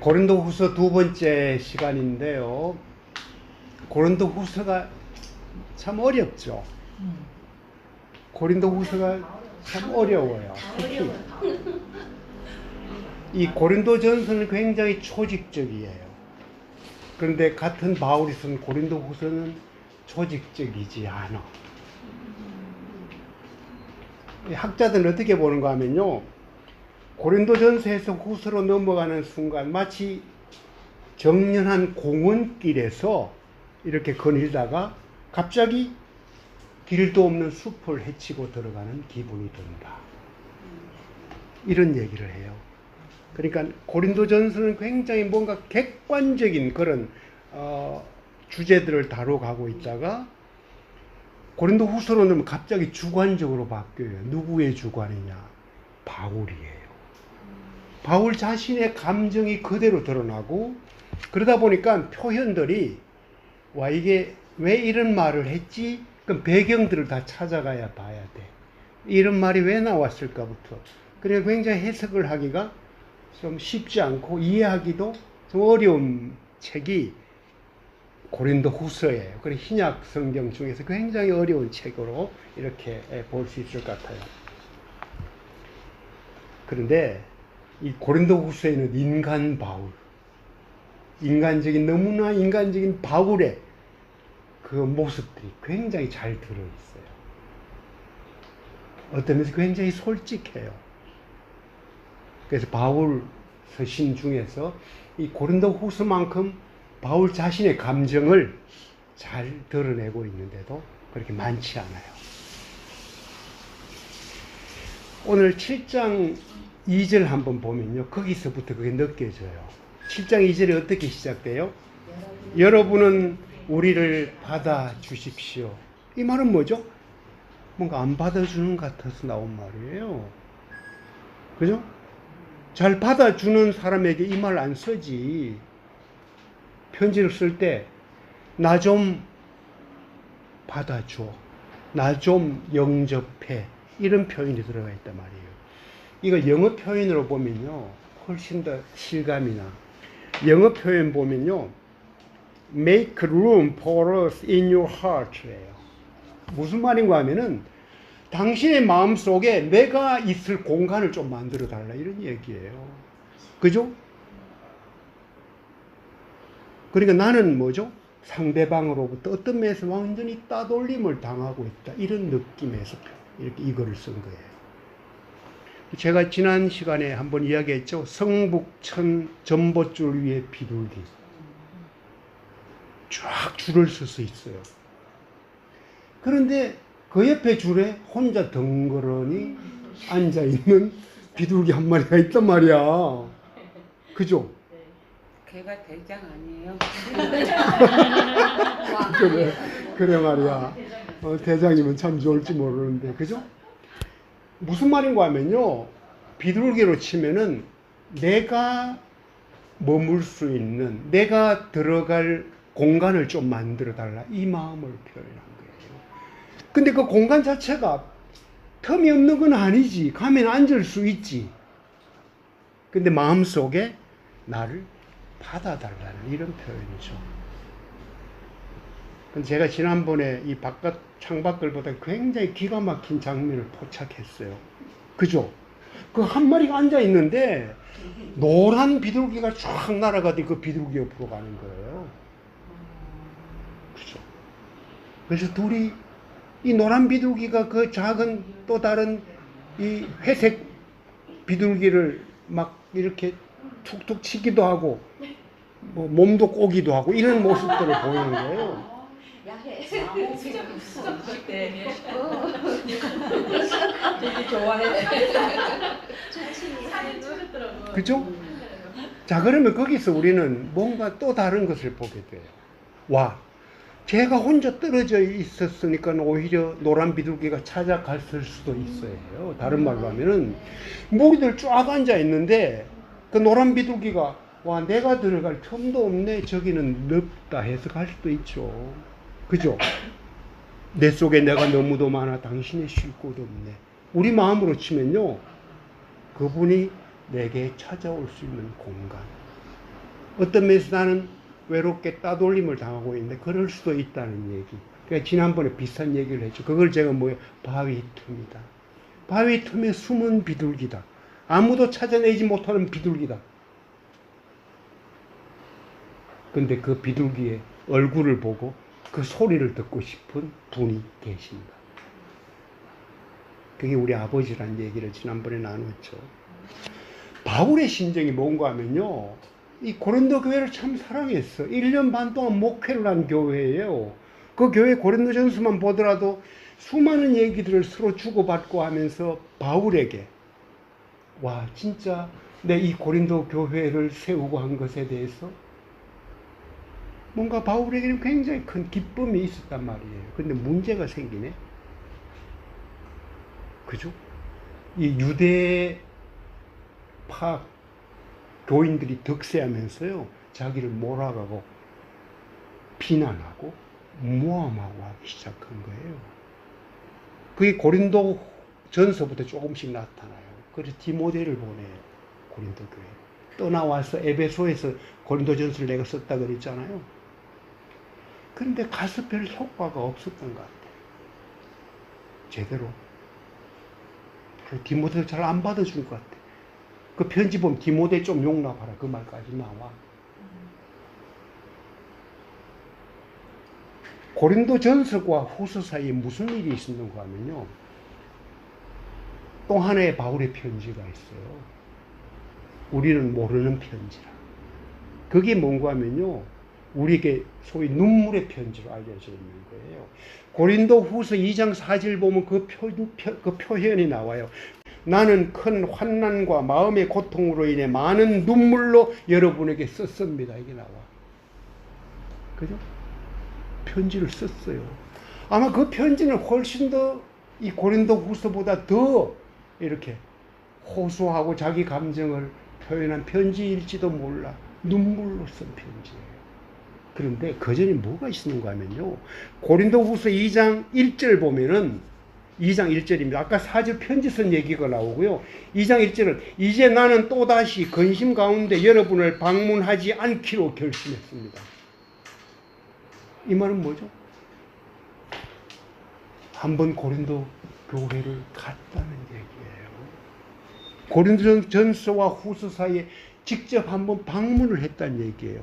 고린도후서 두 번째 시간인데요. 고린도후서가 참 어렵죠. 고린도후서가 참 어려워요. 특히 이 고린도전서는 굉장히 초직적이에요. 그런데 같은 바울이 쓴 고린도후서는 초직적이지 않아. 학자들은 어떻게 보는가 하면요, 고린도전서에서 후서로 넘어가는 순간 마치 정연한 공원길에서 이렇게 거닐다가 갑자기 길도 없는 숲을 헤치고 들어가는 기분이 든다, 이런 얘기를 해요. 그러니까 고린도전서는 굉장히 뭔가 객관적인 그런 주제들을 다뤄가고 있다가 고린도후서로는 갑자기 주관적으로 바뀌어요. 누구의 주관이냐? 바울이에요. 바울 자신의 감정이 그대로 드러나고, 그러다 보니까 표현들이 와, 이게 왜 이런 말을 했지? 그럼 배경들을 다 찾아가야 봐야 돼. 이런 말이 왜 나왔을까부터. 그러니까 굉장히 해석을 하기가 좀 쉽지 않고 이해하기도 좀 어려운 책이 고린도후서예요. 그래서 신약 성경 중에서 굉장히 어려운 책으로 이렇게 볼 수 있을 것 같아요. 그런데 이 고린도후서에는 인간 바울, 너무나 인간적인 바울의 그 모습들이 굉장히 잘 들어있어요. 어떤 면에서 굉장히 솔직해요. 그래서 바울 서신 중에서 이 고린도후서만큼 바울 자신의 감정을 잘 드러내고 있는데도 그렇게 많지 않아요. 오늘 7장 2절 한번 보면요, 거기서부터 그게 느껴져요. 7장 2절이 어떻게 시작돼요? 여러분은 우리를 받아주십시오. 이 말은 뭐죠? 뭔가 안 받아주는 것 같아서 나온 말이에요. 그죠? 잘 받아주는 사람에게 이 말 안 쓰지. 편지를 쓸 때 나 좀 받아줘, 나 좀 영접해, 이런 표현이 들어가 있단 말이에요. 이거 영어 표현으로 보면요 훨씬 더 실감이 나. 영어 표현 보면요 make room for us in your heart예요. 무슨 말인가 하면은 당신의 마음속에 내가 있을 공간을 좀 만들어 달라, 이런 얘기예요. 그죠? 그러니까 나는 뭐죠? 상대방으로부터 어떤 면에서 완전히 따돌림을 당하고 있다, 이런 느낌에서 이렇게 이거를 쓴 거예요. 제가 지난 시간에 한번 이야기했죠. 성북천 전봇줄 위에 비둘기. 쫙 줄을 서서 있어요. 그런데 그 옆에 줄에 혼자 덩그러니 앉아있는 비둘기 한 마리가 있단 말이야. 그죠? 걔가 대장 아니에요? 그래 말이야. 대장이면 참 좋을지 모르는데, 그죠? 무슨 말인가 하면요, 비둘기로 치면은 내가 머물 수 있는, 내가 들어갈 공간을 좀 만들어 달라, 이 마음을 표현한 거예요. 근데 그 공간 자체가 텀이 없는 건 아니지. 가면 앉을 수 있지. 근데 마음속에 나를 받아달라는 이런 표현이죠. 제가 지난번에 이 바깥 창밖을 보다 굉장히 기가 막힌 장면을 포착했어요. 그죠? 그 한 마리가 앉아 있는데 노란 비둘기가 쫙 날아가더니 그 비둘기 옆으로 가는 거예요. 그죠? 그래서 둘이, 이 노란 비둘기가 그 작은 또 다른 이 회색 비둘기를 막 이렇게 툭툭 치기도 하고, 뭐 몸도 꼬기도 하고, 이런 모습들을 보이는 거예요. 수정할 때 되게 좋아해. 사진 찍었더라고요. 그죠? 자, 그러면 거기서 우리는 뭔가 또 다른 것을 보게 돼요. 와, 제가 혼자 떨어져 있었으니까 오히려 노란 비둘기가 찾아갔을 수도 있어요. 다른 말로 하면은 무리들 쫙 앉아 있는데 그 노란 비둘기가 와, 내가 들어갈 틈도 없네, 저기는 넓다 해서 갈 수도 있죠. 그죠? 내 속에 내가 너무도 많아, 당신의 쉴 곳 없네. 우리 마음으로 치면요, 그분이 내게 찾아올 수 있는 공간, 어떤 면에서 나는 외롭게 따돌림을 당하고 있는데 그럴 수도 있다는 얘기. 그러니까 지난번에 비슷한 얘기를 했죠. 그걸 제가 뭐예요? 바위 틈이다. 바위 틈에 숨은 비둘기다. 아무도 찾아내지 못하는 비둘기다. 근데 그 비둘기의 얼굴을 보고 그 소리를 듣고 싶은 분이 계신다. 그게 우리 아버지란 얘기를 지난번에 나눴죠. 바울의 심정이 뭔가 하면요. 이 고린도 교회를 참 사랑했어. 1년 반 동안 목회를 한 교회예요. 그 교회 고린도전서만 보더라도 수많은 얘기들을 서로 주고받고 하면서 바울에게 와 진짜 내 이 고린도 교회를 세우고 한 것에 대해서 뭔가 바울에게는 굉장히 큰 기쁨이 있었단 말이에요. 근데 문제가 생기네. 그죠? 이 유대파 교인들이 득세하면서요, 자기를 몰아가고 비난하고 모함하고 하기 시작한 거예요. 그게 고린도 전서부터 조금씩 나타나요. 그래서 디모데를 보내요. 고린도 교회. 떠나와서 에베소에서 고린도 전서를 내가 썼다 그랬잖아요. 그런데 가서 별 효과가 없었던 것 같아요. 제대로. 디모데도 잘 안 받아준 것 같아요. 그 편지 보면 디모데 좀 용납하라 그 말까지 나와. 고린도 전서과 후서 사이에 무슨 일이 있었는가 하면요. 또 하나의 바울의 편지가 있어요. 우리는 모르는 편지라. 그게 뭔가 하면요. 우리에게 소위 눈물의 편지로 알려져 있는 거예요. 고린도 후서 2장 4절 보면 그 표현이 나와요. 나는 큰 환난과 마음의 고통으로 인해 많은 눈물로 여러분에게 썼습니다. 이게 나와. 그죠? 편지를 썼어요. 아마 그 편지는 훨씬 더 이 고린도 후서보다 더 이렇게 호소하고 자기 감정을 표현한 편지일지도 몰라. 눈물로 쓴 편지예요. 그런데 그 전에 뭐가 있었는가 하면요. 고린도 후서 2장 1절 보면은 2장 1절입니다. 아까 4절 편지 쓴 얘기가 나오고요. 2장 1절은 이제 나는 또다시 근심 가운데 여러분을 방문하지 않기로 결심했습니다. 이 말은 뭐죠? 한번 고린도 교회를 갔다는 얘기예요. 고린도 전서와 후서 사이에 직접 한번 방문을 했다는 얘기예요.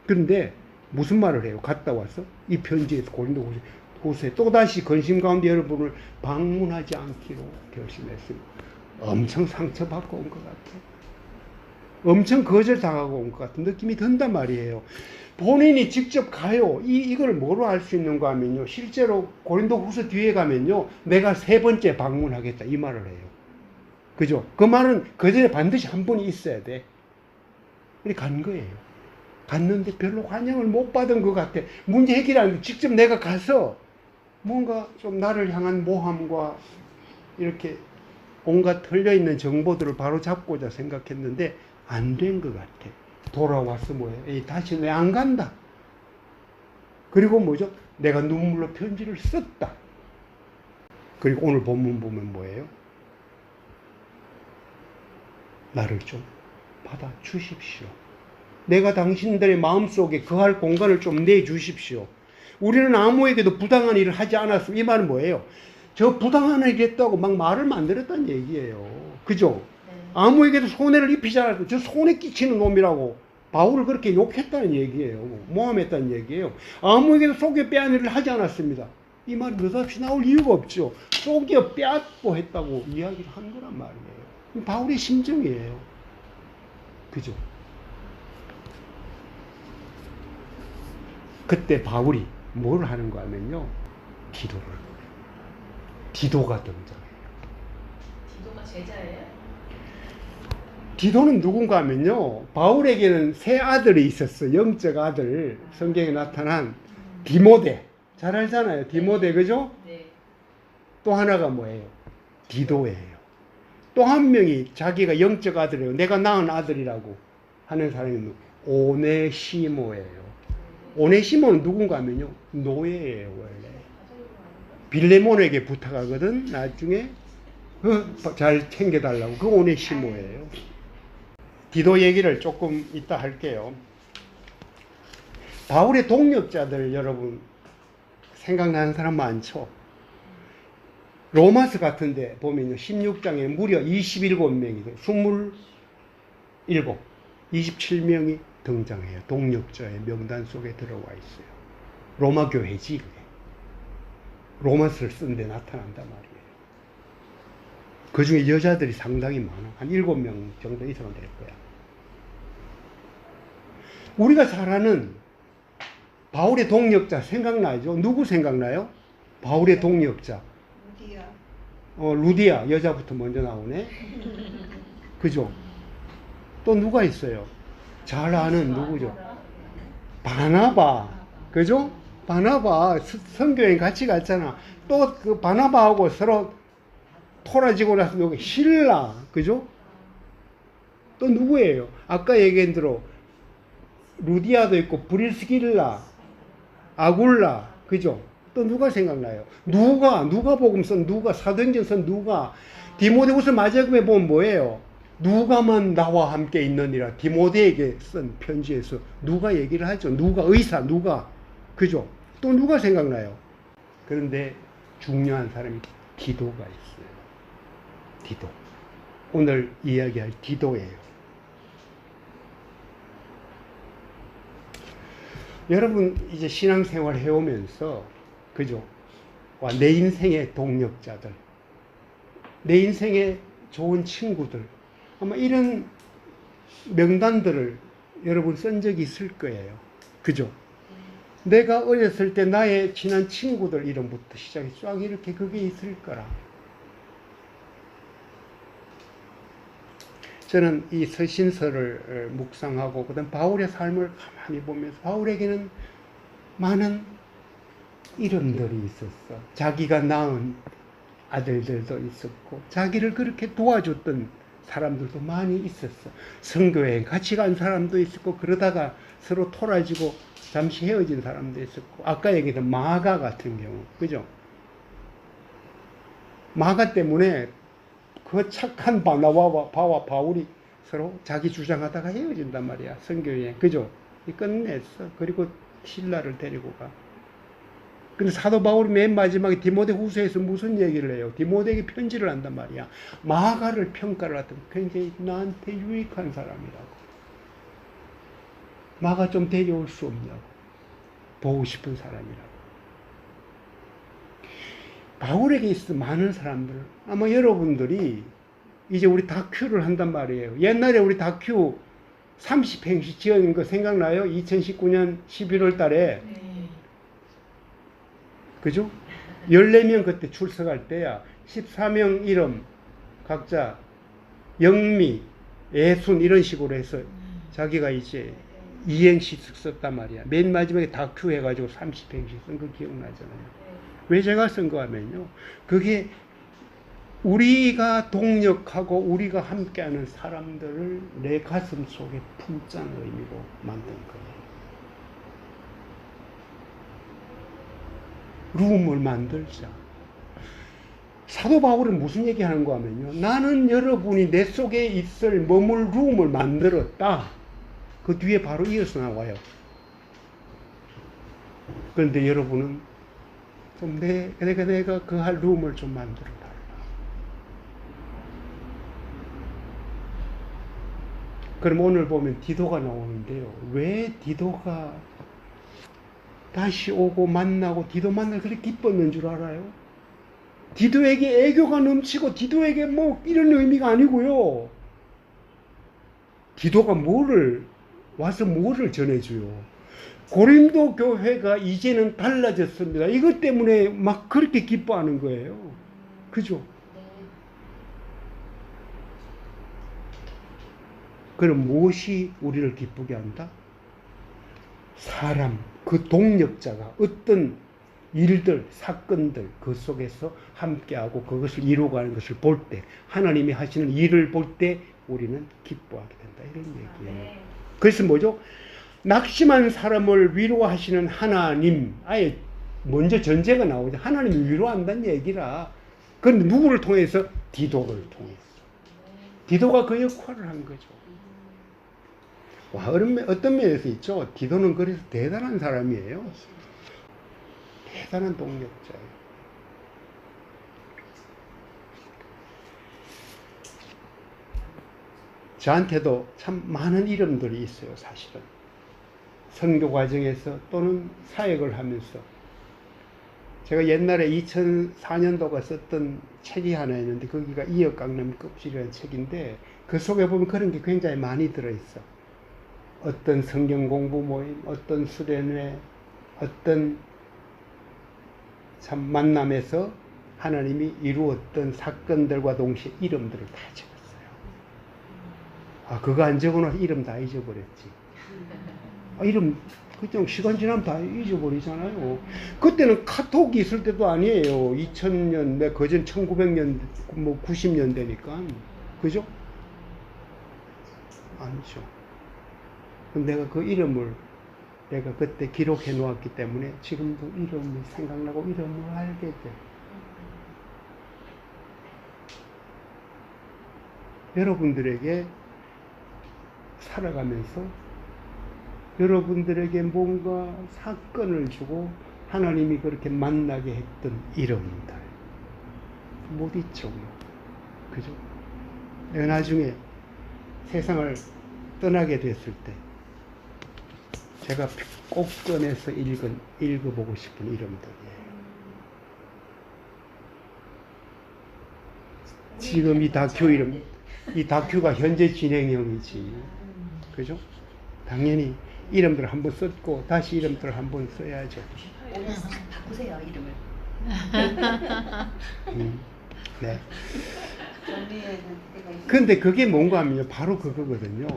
그런데 무슨 말을 해요? 갔다 와서 이 편지에서 고린도 후서에 또다시 근심 가운데 여러분을 방문하지 않기로 결심했습니다. 엄청 상처받고 온 것 같아요. 엄청 거절당하고 온 것 같은 느낌이 든단 말이에요. 본인이 직접 가요. 이걸 뭐로 알 수 있는가 하면요. 실제로 고린도 후서 뒤에 가면요. 내가 3번째 방문하겠다. 이 말을 해요. 그죠? 그 말은 그 전에 반드시 한 번이 있어야 돼. 그래 간 거예요. 갔는데 별로 환영을 못 받은 것 같아. 문제 해결하는 직접 내가 가서 뭔가 좀 나를 향한 모함과 이렇게 온갖 털려있는 정보들을 바로 잡고자 생각했는데 안 된 것 같아. 돌아와서 뭐예요? 에이, 다시 내 안 간다. 그리고 뭐죠? 내가 눈물로 편지를 썼다. 그리고 오늘 본문 보면 뭐예요? 나를 좀 받아 주십시오. 내가 당신들의 마음속에 거할 공간을 좀 내주십시오. 우리는 아무에게도 부당한 일을 하지 않았습니다. 이 말은 뭐예요? 저 부당한 일을 했다고 막 말을 만들었다는 얘기예요. 그죠? 아무에게도 손해를 입히지 않았고 저 손해 끼치는 놈이라고 바울을 그렇게 욕했다는 얘기예요. 모함했다는 얘기예요. 아무에게도 속여 빼앗는 일을 하지 않았습니다. 이 말이 느닷없이 나올 이유가 없죠. 속여 빼앗고 했다고 이야기를 한 거란 말이에요. 바울의 심정이에요. 그죠? 그때 바울이 뭘 하는가 하면요. 기도를 해요. 디도가 등장해요. 디도가 제자예요? 디도는 누군가 하면요. 바울에게는 세 아들이 있었어. 영적 아들. 성경에 나타난 디모데. 잘 알잖아요. 디모데. 그죠? 네. 또 하나가 뭐예요? 디도예요. 또 한 명이 자기가 영적 아들이에요. 내가 낳은 아들이라고 하는 사람이 오네시모예요. 오네시모는 누군가 하면요. 노예예요. 원래. 빌레몬에게 부탁하거든. 나중에 잘 챙겨달라고. 그 오네시모예요. 디도 얘기를 조금 이따 할게요. 바울의 동력자들 여러분 생각나는 사람 많죠? 로마서 같은데 보면요. 16장에 무려 27명이, 27명이 등장해요. 동력자의 명단 속에 들어와 있어요. 로마 교회지, 그게. 로마서를 쓴 데 나타난단 말이에요. 그 중에 여자들이 상당히 많아. 한 7명 정도 이상은 될 거야. 우리가 잘 아는 바울의 동력자 생각나죠? 누구 생각나요? 바울의 동력자. 루디아. 여자부터 먼저 나오네. 그죠? 또 누가 있어요? 잘 아는 누구죠? 바나바. 그죠? 바나바. 선교여행 같이 갔잖아. 또 그 바나바하고 서로 토라지고 나서 누구? 실라. 그죠? 또 누구예요? 아까 얘기한 대로 루디아도 있고 브리스길라, 아굴라. 그죠? 또 누가 생각나요? 누가복음 쓴 누가, 사도행전 쓴 누가, 디모데후서 마지막에 보면 뭐예요? 누가만 나와 함께 있느니라. 디모데에게 쓴 편지에서 누가 얘기를 하죠. 누가, 의사, 누가. 그죠? 또 누가 생각나요? 그런데 중요한 사람이 디도가 있어요. 디도. 오늘 이야기할 디도예요. 여러분 이제 신앙생활 해오면서 그죠? 와, 내 인생의 동력자들, 내 인생의 좋은 친구들, 아마 이런 명단들을 여러분 쓴 적이 있을 거예요. 그죠? 내가 어렸을 때 나의 친한 친구들 이름부터 시작해 쫙 이렇게 그게 있을 거라. 저는 이 서신서를 묵상하고 그다음 바울의 삶을 가만히 보면서 바울에게는 많은 이름들이 있었어. 자기가 낳은 아들들도 있었고 자기를 그렇게 도와줬던 사람들도 많이 있었어. 선교여행 같이 간 사람도 있었고 그러다가 서로 토라지고 잠시 헤어진 사람도 있었고 아까 얘기했던 마가 같은 경우 그죠? 마가 때문에 그 착한 바나바와 바울이 서로 자기 주장하다가 헤어진단 말이야. 선교여행. 그죠? 끝냈어. 그리고 신라를 데리고 가. 근데 사도 바울이 맨 마지막에 디모데 후서에서 무슨 얘기를 해요? 디모데에게 편지를 한단 말이야. 마가를 평가를 하더니 굉장히 나한테 유익한 사람이라고. 마가 좀 데려올 수 없냐고. 보고 싶은 사람이라고. 바울에게 있어 많은 사람들. 아마 여러분들이 이제 우리 다큐를 한단 말이에요. 옛날에 우리 다큐 30행시 지어낸 거 생각나요? 2019년 11월 달에. 그죠? 14명 그때 출석할 때야. 14명 이름 각자 영미, 애순 이런 식으로 해서 자기가 이제 이행시를 썼단 말이야. 맨 마지막에 다큐 해가지고 30행시 쓴 거 기억나잖아요. 왜 제가 쓴 거 하면요. 그게 우리가 동력하고 우리가 함께하는 사람들을 내 가슴 속에 품자는 의미로 만든 거예요. 룸을 만들자. 사도 바울은 무슨 얘기하는 거 하면요. 나는 여러분이 내 속에 있을 머물 룸을 만들었다. 그 뒤에 바로 이어서 나와요. 그런데 여러분은 좀 내가 그 할 룸을 좀 만들어 달라. 그럼 오늘 보면 디도가 나오는데요. 왜 디도가 다시 오고 만나고 디도 만나 그렇게 기뻤는 줄 알아요? 디도에게 애교가 넘치고 디도에게 뭐 이런 의미가 아니고요. 디도가 와서 뭐를 전해줘요? 고린도 교회가 이제는 달라졌습니다. 이것 때문에 막 그렇게 기뻐하는 거예요. 그죠? 그럼 무엇이 우리를 기쁘게 한다? 사람, 그 동력자가 어떤 일들, 사건들 그 속에서 함께하고 그것을 이루어가는 것을 볼 때, 하나님이 하시는 일을 볼 때 우리는 기뻐하게 된다. 이런 얘기예요. 그래서 뭐죠? 낙심한 사람을 위로하시는 하나님. 아예 먼저 전제가 나오죠. 하나님이 위로한다는 얘기라. 그런데 누구를 통해서? 디도를 통해서. 디도가 그 역할을 한 거죠. 와, 어떤 면에서 있죠. 디도는 그래서 대단한 사람이에요. 대단한 동력자예요. 저한테도 참 많은 이름들이 있어요, 사실은. 선교 과정에서 또는 사역을 하면서. 제가 옛날에 2004년도가 썼던 책이 하나 있는데, 거기가 이역 강남 껍질이라는 책인데, 그 속에 보면 그런 게 굉장히 많이 들어있어. 어떤 성경 공부 모임, 어떤 수련회, 어떤 참 만남에서 하나님이 이루었던 사건들과 동시에 이름들을 다 적었어요. 아, 그거 안 적어놔서 이름 다 잊어버렸지. 아, 이름 그냥 시간 지나면 다 잊어버리잖아요. 그때는 카톡이 있을 때도 아니에요. 2000년, 그전 1900년, 뭐 90년대니까. 그죠? 아니죠. 내가 그 이름을 내가 그때 기록해 놓았기 때문에 지금도 이름이 생각나고 이름을 알게 돼. 여러분들에게 살아가면서 여러분들에게 뭔가 사건을 주고 하나님이 그렇게 만나게 했던 이름들 못 잊죠. 그죠? 내가 나중에 세상을 떠나게 됐을 때 제가 꼭 꺼내서 읽어보고 싶은 이름들이에요. 지금 이 다큐 이름, 이 다큐가 현재 진행형이지. 그죠? 당연히 이름들을 한번 썼고 다시 이름들을 한번 써야죠. 오늘 싹 바꾸세요, 이름을. 네. 정리해야 될 때가 있어요. 근데 그게 뭔가 하면 바로 그거거든요.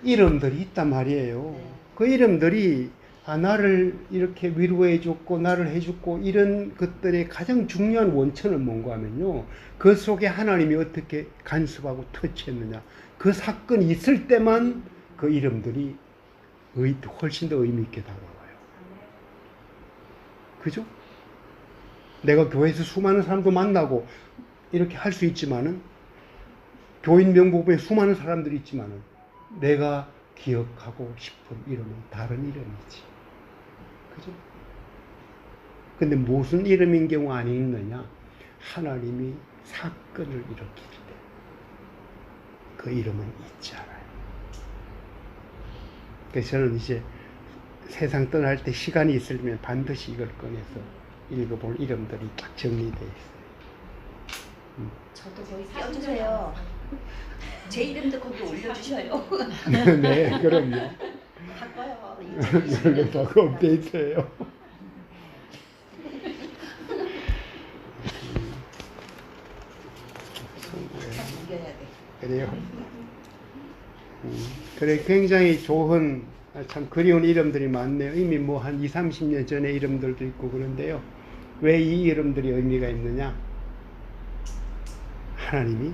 이름들이 있단 말이에요. 그 이름들이 나를 이렇게 위로해줬고 나를 해줬고 이런 것들의 가장 중요한 원천은 뭔가 하면요. 그 속에 하나님이 어떻게 간섭하고 터치했느냐. 그 사건이 있을 때만 그 이름들이 훨씬 더 의미 있게 다가와요. 그죠? 내가 교회에서 수많은 사람도 만나고 이렇게 할 수 있지만은 교인 명복부에 수많은 사람들이 있지만은 내가 기억하고 싶은 이름은 다른 이름이지. 그죠? 근데 무슨 이름인 경우 아니 있느냐? 하나님이 사건을 일으킬 때 그 이름은 잊지 않아요. 그래서 저는 이제 세상 떠날 때 시간이 있으면 반드시 이걸 꺼내서 읽어볼 이름들이 딱 정리되어 있어요. 저도 거기 껴주세요. 제 이름도 거기 올려주셔요. 네, 그럼요. 바꿔요. 이걸로 다 업데이트해요. 이겨야 돼. 그래요. 그래, 굉장히 좋은, 참 그리운 이름들이 많네요. 이미 뭐 한 20, 30년 전의 이름들도 있고 그런데요. 왜 이 이름들이 의미가 있느냐? 하나님이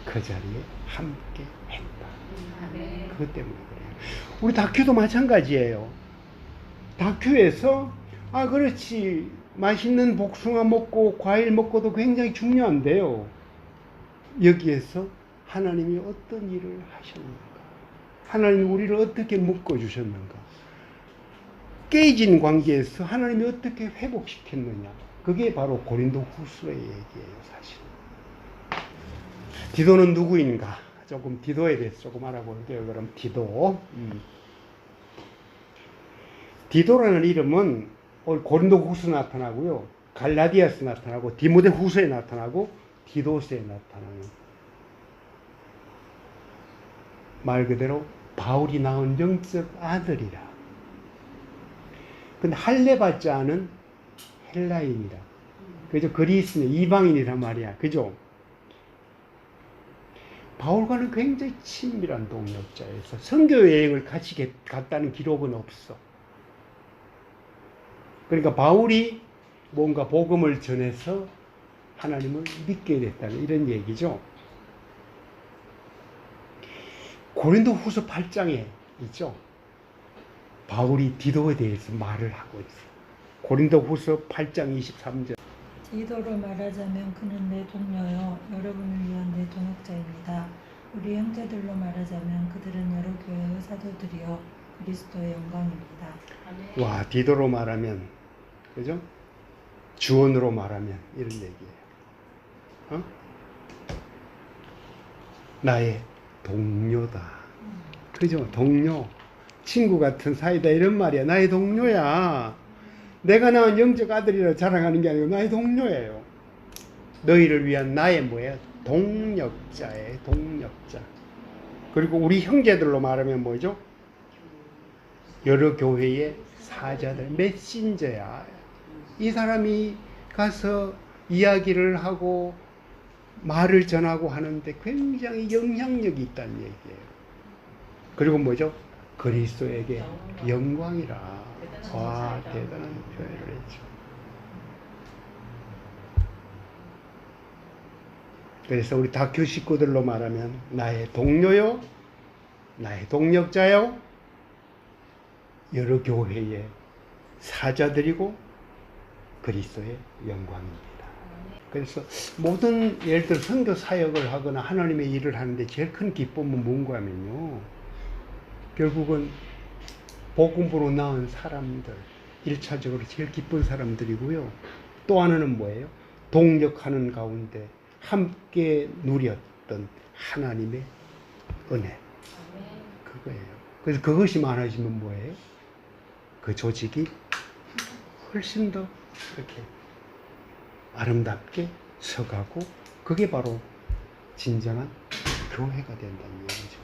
그 자리에 함께 했다. 그것 때문에 그래요. 우리 다큐도 마찬가지예요. 다큐에서, 그렇지. 맛있는 복숭아 먹고 과일 먹고도 굉장히 중요한데요. 여기에서 하나님이 어떤 일을 하셨는가? 하나님이 우리를 어떻게 묶어주셨는가? 깨진 관계에서 하나님이 어떻게 회복시켰느냐? 그게 바로 고린도 후서의 얘기예요, 사실. 디도는 누구인가? 조금 디도에 대해서 조금 알아볼게요. 그럼 디도. 디도라는 이름은 고린도 후서 나타나고요. 갈라디아서 나타나고 디모데 후서에 나타나고 디도서에 나타나는 말 그대로 바울이 낳은 영적 아들이라. 근데 할례 받지 않은 헬라인이라. 그죠? 그리스인 이방인이란 말이야. 그죠? 바울과는 굉장히 친밀한 동역자여서 선교 여행을 같이 갔다는 기록은 없어. 그러니까 바울이 뭔가 복음을 전해서 하나님을 믿게 됐다는 이런 얘기죠. 고린도 후서 8장에 있죠. 바울이 디도에 대해서 말을 하고 있어요. 고린도 후서 8장 23절. 디도로 말하자면 그는 내 동료요 여러분을 위한 내 동역자입니다. 우리 형제들로 말하자면 그들은 여러 교회의 사도들이여 그리스도의 영광입니다. 아멘. 와, 디도로 말하면, 그죠? 주언으로 말하면 이런 얘기예요. 어? 나의 동료다. 그죠? 동료. 친구 같은 사이다. 이런 말이야. 나의 동료야. 내가 낳은 영적 아들이라 자랑하는 게 아니고 나의 동료예요. 너희를 위한 나의 뭐예요? 동력자예요. 동력자. 그리고 우리 형제들로 말하면 뭐죠? 여러 교회의 사자들, 메신저야. 이 사람이 가서 이야기를 하고 말을 전하고 하는데 굉장히 영향력이 있다는 얘기예요. 그리고 뭐죠? 그리스도에게 영광이라. 와, 대단한 표현을 했죠. 그래서 우리 다큐 식구들로 말하면 나의 동료요, 나의 동력자요, 여러 교회의 사자들이고 그리스도의 영광입니다. 그래서 모든 예를 들어 선교 사역을 하거나 하나님의 일을 하는데 제일 큰 기쁨은 뭔가 하면요, 결국은 복음으로 낳은 사람들, 1차적으로 제일 기쁜 사람들이고요. 또 하나는 뭐예요? 동력하는 가운데 함께 누렸던 하나님의 은혜. 그거예요. 그래서 그것이 많아지면 뭐예요? 그 조직이 훨씬 더 이렇게 아름답게 서가고, 그게 바로 진정한 교회가 된다는 얘기죠.